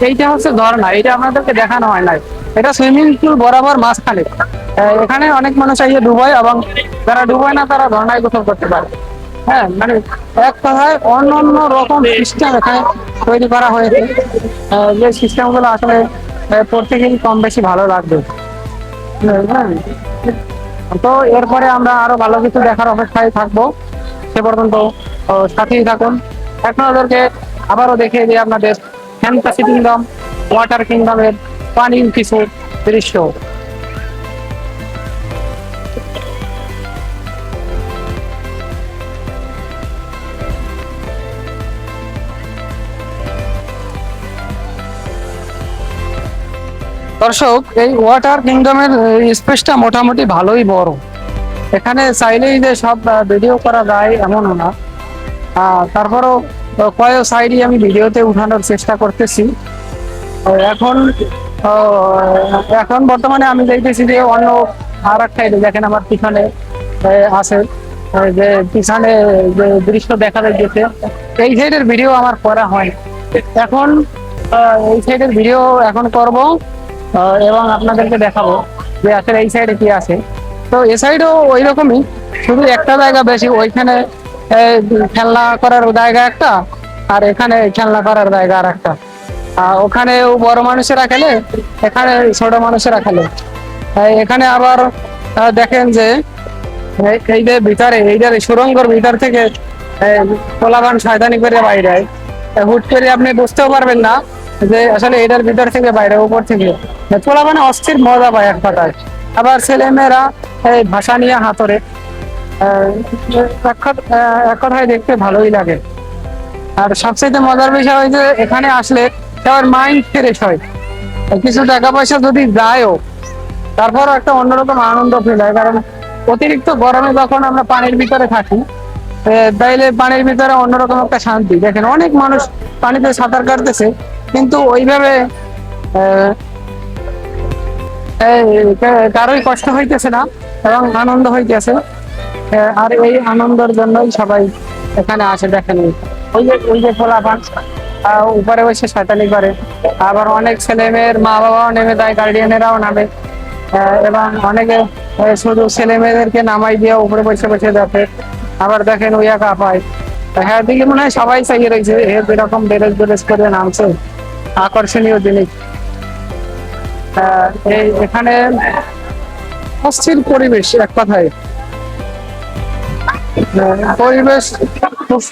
এইটা হচ্ছে ঝর্ণা, এটা আপনাদেরকে দেখানো হয় নাই। এটা সুইমিং পুল বরাবর মাঝখানে। এখানে অনেক মানুষ এসে ডুবায়, এবং যারা ডুবায় না তারা ঝর্ণায় গোসল করতে পারে। হ্যাঁ, মানে এক কথায় অন্য অন্য রকম সিস্টেম এখানে তৈরি করা হয়েছে। যে সিস্টেম গুলো আসলে প্রত্যেকেরই কম বেশি ভালো লাগবে। হ্যাঁ, তো এরপরে আমরা আরো ভালো কিছু দেখার অপেক্ষায় থাকবো। সে পর্যন্ত সাথেই থাকুন। এখন ওদেরকে আবারও দেখিয়ে দিই আপনাদের ফ্যান্টাসি কিংডম, ওয়াটার কিংডমের পানির কিছু দৃশ্য। দর্শক, এই ওয়াটার কিংডমের স্পেসটা মোটামুটি ভালোই বড়। এখানে চাইলেই যে সব ভিডিও করা যায় এমনও না। তারপরও কয়েক সাইডই আমি ভিডিওতে উঠানোর চেষ্টা করতেছি। এখন এখন বর্তমানে আমি দেখতেছি যে অন্য আর এক সাইডে দেখেন আমার পিছনে আছে, যে পিছনে যে দৃশ্য দেখা যাচ্ছে, এই সাইডের ভিডিও আমার করা হয়। এখন এই সাইডের ভিডিও এখন করব, এবং আপনাদেরকে দেখাবো যে আসলে এই সাইডে কি আছে। তো এই সাইডও ওই রকমই, শুধু একটা জায়গা বেশি, ওইখানে খেলনা করার জায়গা একটা, আর এখানে খেলনা করার জায়গা আর একটা। ওখানেও বড় মানুষেরা খেলে, এখানে ছোট মানুষেরা খেলে। এখানে আবার দেখেন যে এই যে ভিতরে এইটার সুড়ঙ্গর ভিতর থেকে পোলাপান শয়তানি করে বাইরে, হুট করে আপনি বুঝতেও পারবেন না যে আসলে এটার ভিতর থেকে বাইরে, উপর থেকে পোলাপানে অস্থির মজা পায় এক কথায়। আবার ছেলে মেয়েরা এই ভাষা নিয়ে হাতরে, এক কথায় দেখতে ভালোই লাগে। আর সবচেয়ে মজার বিষয় হয় যে এখানে আসলে সবার মাইন্ড ফ্রেশ হয়। কিছু টাকা পয়সা যদি যায়ও, তারপরও একটা অন্যরকম আনন্দ ফিল হয়। কারণ অতিরিক্ত গরমে যখন আমরা পানির ভিতরে থাকি, তাইলে পানির ভিতরে অন্যরকম একটা শান্তি। দেখেন অনেক মানুষ পানিতে সাঁতার কাটতেছে, কিন্তু ওইভাবে কারোই কষ্ট হইতেছে না, এবং আনন্দ হইতেছে। আর এই আনন্দের জন্যই সবাই এখানে আসে। দেখেন ওই যে পোলাপান উপরে বসে শয়তানি করে, আবার অনেক ছেলে মেয়ের মা বাবাও নেমে যায়, গার্ডিয়ানেরাও নামে, এবং অনেকে শুধু ছেলে মেয়েদেরকে নামাই দিয়ে উপরে বসে বসে দেখে। আবার দেখেন ওই একা পায়। হ্যাঁ, দিকে মনে হয় সবাই চাইয়ে রয়েছে এরকম ড্রেস ড্রেস করে নামছে। আকর্ষণীয় জিনিস। এই এখানে অস্থির পরিবেশ, এক কথায় পরিবেশ খুব